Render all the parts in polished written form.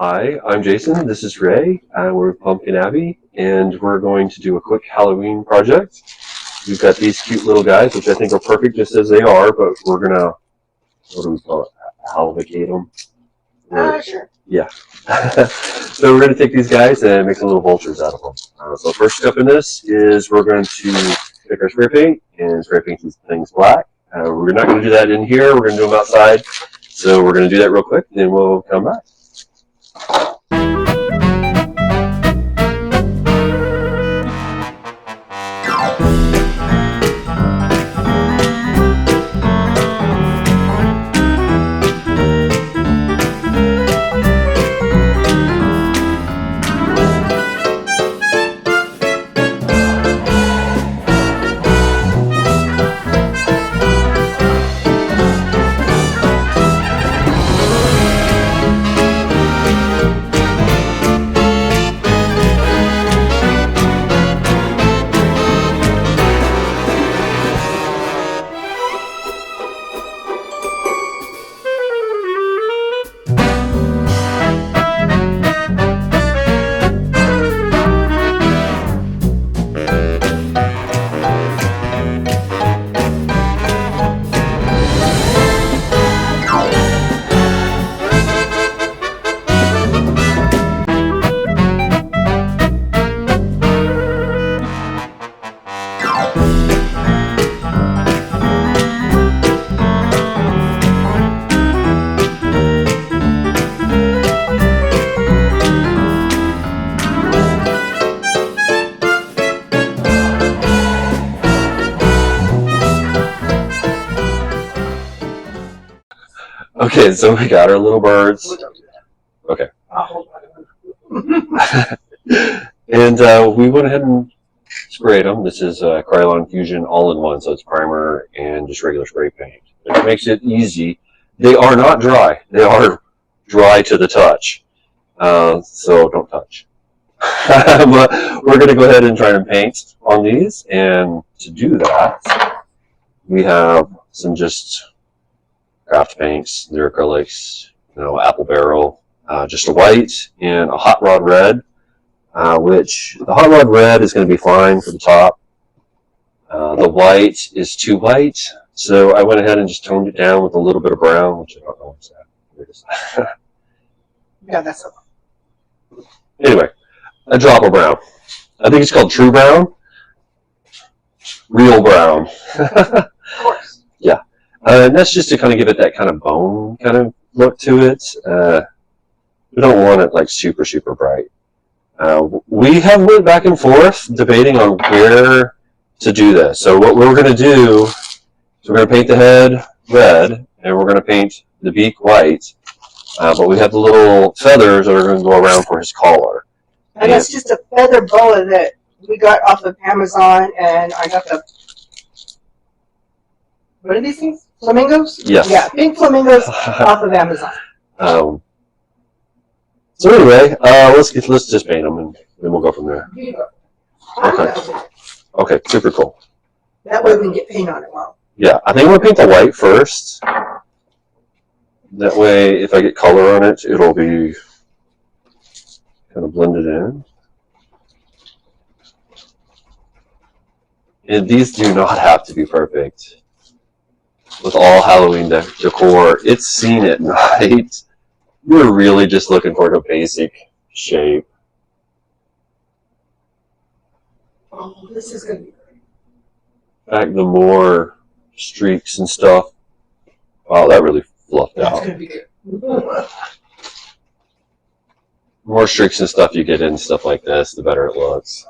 Hi, I'm Jason. This is Ray. We're with Pumpkin Abbey, and we're going to do a quick Halloween project. We've got these cute little guys, which I think are perfect just as they are, but we're gonna, what do we call it? Halvicate them. Sure. Yeah. So we're gonna take these guys and make some little vultures out of them. So first step in this is we're going to pick our spray paint and spray paint these things black. We're not gonna do that in here. We're gonna do them outside. So we're gonna do that real quick, then we'll come back. Okay, so we got our little birds. Okay. And we went ahead and sprayed them. This is Krylon Fusion all-in-one, so it's primer and just regular spray paint. It makes it easy. They are not dry. They are dry to the touch, so don't touch. But we're going to go ahead and try and paint on these, and to do that, we have some just craft paints, they're acrylics, apple barrel, just a white and a hot rod red, which the hot rod red is going to be fine for the top. The white is too white, so I went ahead and just toned it down with a little bit of brown, which I don't know what's that. Where is that? Yeah, that's it. Anyway, a drop of brown. I think it's called True Brown. Real brown. Of course. Yeah. And that's just to kind of give it that kind of bone kind of look to it. We don't want it like super, super bright. We have went back and forth debating on where to do this. So what we're going to do is we're going to paint the head red and we're going to paint the beak white. But we have the little feathers that are going to go around for his collar. And that's just a feather boa that we got off of Amazon, and I got the, what are these things? Flamingos? Yes. Yeah, pink flamingos off of Amazon. So anyway, let's just paint them and then we'll go from there. Okay. Okay, super cool. That way we can get paint on it well. Yeah, I think I'm gonna paint the white first. That way, if I get color on it, it'll be kind of blended in. And these do not have to be perfect. With all Halloween decor, it's seen at night. We're really just looking for a basic shape. Oh, this is going to be great. In fact, the more streaks and stuff, wow, that really fluffed That's out. going to be good. The more streaks and stuff you get in stuff like this, the better it looks.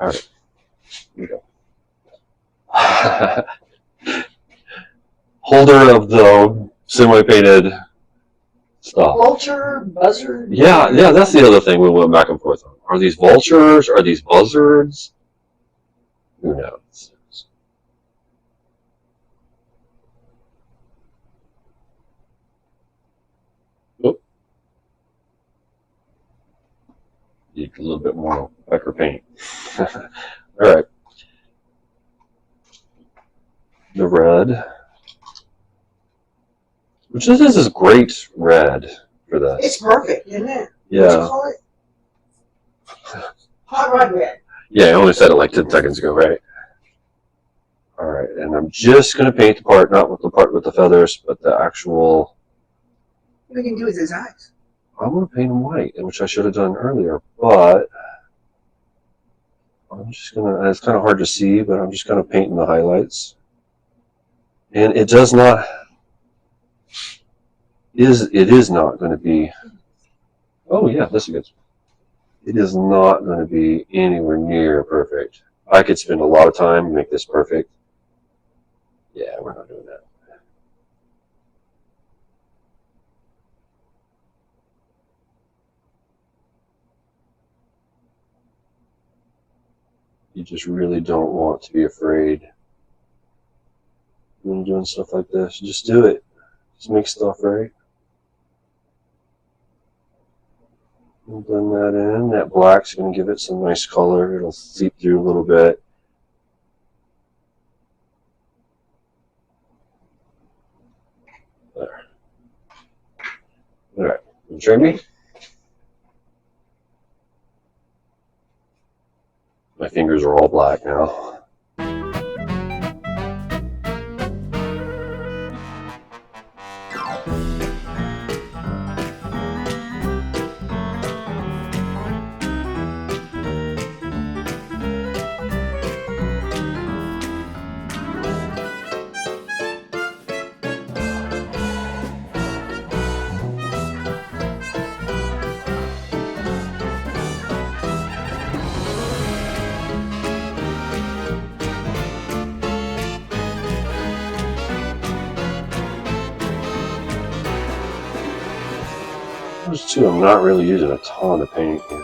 All right, here we go. Holder of the semi-painted stuff. Vulture, buzzard. Yeah, that's the other thing we went back and forth on. Are these vultures? Are these buzzards? Who knows? Oh. Need a little bit more thicker paint. All right. The red. Which this is great red for this. It's perfect, isn't it? Yeah. What you call it? Hot rod red. Yeah, I only said it like 10 seconds ago, right? All right, and I'm just going to paint the part, not with the part with the feathers, but the actual... What we can do is his eyes. I want to paint them white, which I should have done earlier, but I'm just going to... It's kind of hard to see, but I'm just kind of painting the highlights. And it does not... It is not going to be... Oh, yeah, this is good. It is not going to be anywhere near perfect. I could spend a lot of time and make this perfect. Yeah, we're not doing that. You just really don't want to be afraid when you're doing stuff like this. Just do it. Just make stuff right. And blend that in. That black's going to give it some nice color. It'll seep through a little bit. There. All right. You train me? My fingers are all black now. Those two, I'm not really using a ton of paint here.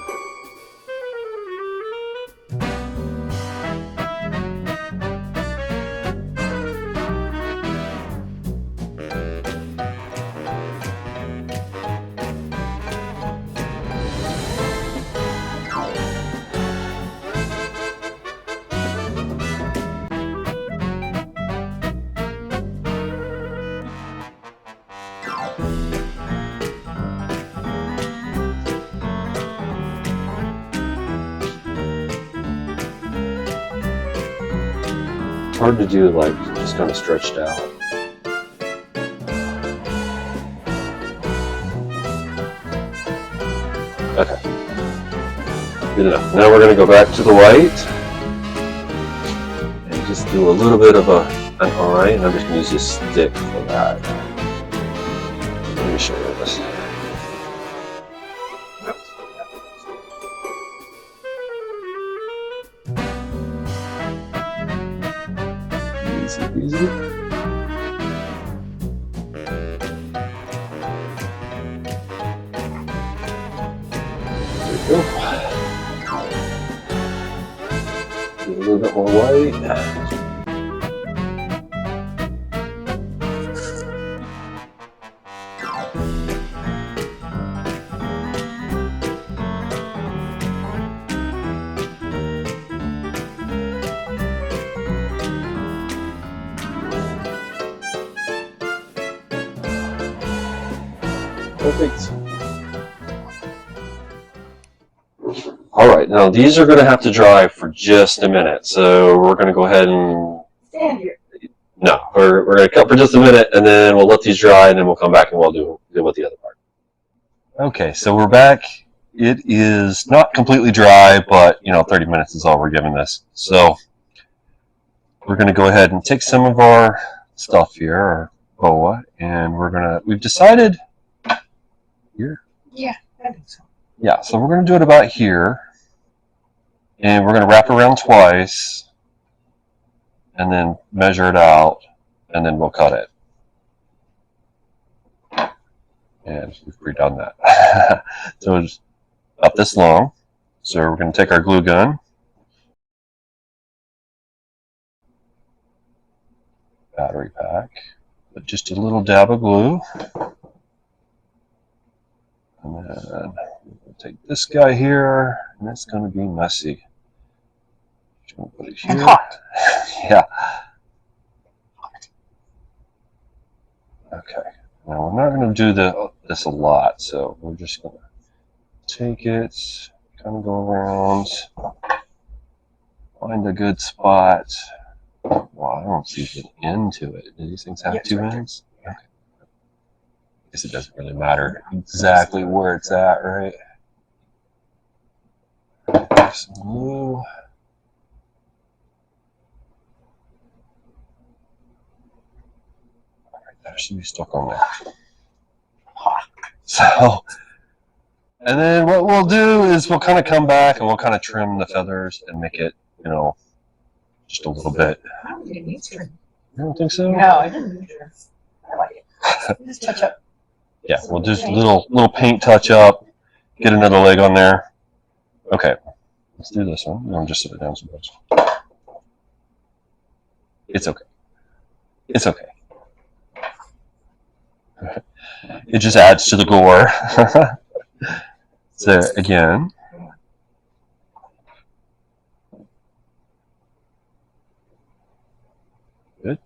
Hard to do, like, just kind of stretched out. Okay. Good enough. Now we're going to go back to the white and just do a little bit of an eye, and I'm just going to use this stick for that. Let me show you this. Easy peasy. There we go. Get a little bit more white. Perfect. All right, now these are going to have to dry for just a minute. So we're going to go ahead and... Stand here. No, we're going to cut for just a minute, and then we'll let these dry, and then we'll come back and we'll deal with the other part. Okay, so we're back. It is not completely dry, but 30 minutes is all we're giving this. So we're going to go ahead and take some of our stuff here, our boa, and we've decided here. Yeah, I think so. Yeah, so we're going to do it about here, and we're going to wrap around twice, and then measure it out, and then we'll cut it. And we've pre-done that. So it's up this long. So we're going to take our glue gun, battery pack, put just a little dab of glue, and then we'll take this guy here, and it's going to be messy. We'll put it here. And hot. Yeah. Okay. Now we're not going to do this a lot, so we're just going to take it, kind of go around, find a good spot. Well, I don't see an end to it. Do these things have two ends? Okay. I guess it doesn't really matter exactly where it's at, right? Some glue. Alright, that should be stuck on there. So, and then what we'll do is we'll kind of come back and we'll kind of trim the feathers and make it, you know, just a little bit. I don't think it needs trim. You don't think so? No, it doesn't need trim. I like it. Just touch up. Yeah, we'll just little paint touch up, get another leg on there. Okay, let's do this one. I'll just sit it down sometimes. It's okay. It's okay. It just adds to the gore. So again. Good.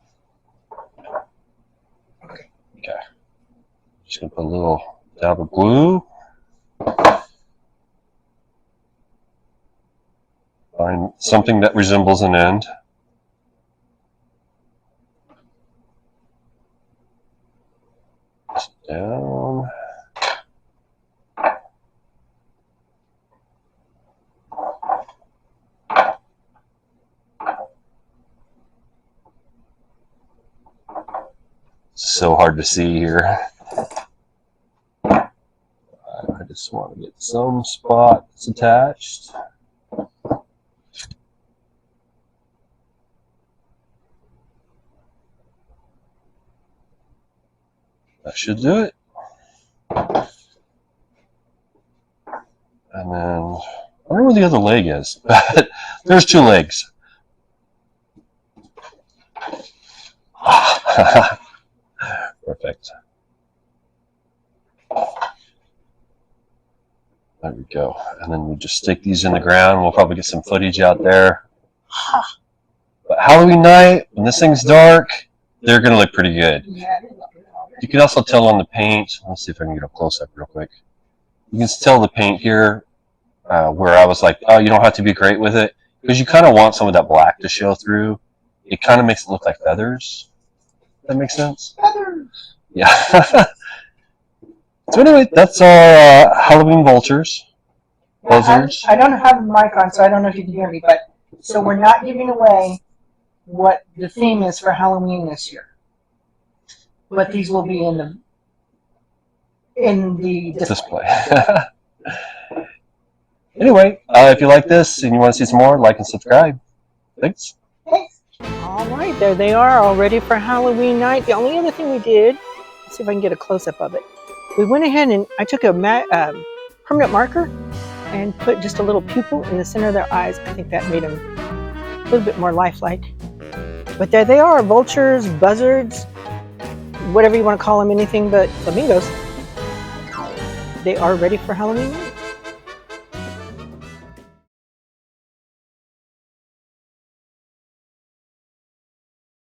Okay. Just gonna put a little dab of glue. Find something that resembles an end. Down. It's so hard to see here. I just want to get some spot that's attached. That should do it. And then, I wonder where the other leg is, but there's two legs. Perfect. There we go. And then we just stick these in the ground. We'll probably get some footage out there. But Halloween night, when this thing's dark, they're going to look pretty good. You can also tell on the paint. Let's see if I can get a close-up real quick. You can tell the paint here where I was like, oh, you don't have to be great with it. Because you kind of want some of that black to show through. It kind of makes it look like feathers. That makes sense? Feathers! Yeah. So anyway, that's our Halloween vultures. Buzzards. I don't have a mic on, so I don't know if you can hear me, but so we're not giving away what the theme is for Halloween this year. But these will be in the display. Anyway, if you like this and you want to see some more, like and subscribe. Thanks. All right, there they are, all ready for Halloween night. The only other thing we did, let's see if I can get a close-up of it. We went ahead and I took a permanent marker and put just a little pupil in the center of their eyes. I think that made them a little bit more lifelike. But there they are, vultures, buzzards, whatever you want to call them, anything but flamingos. They are ready for Halloween night.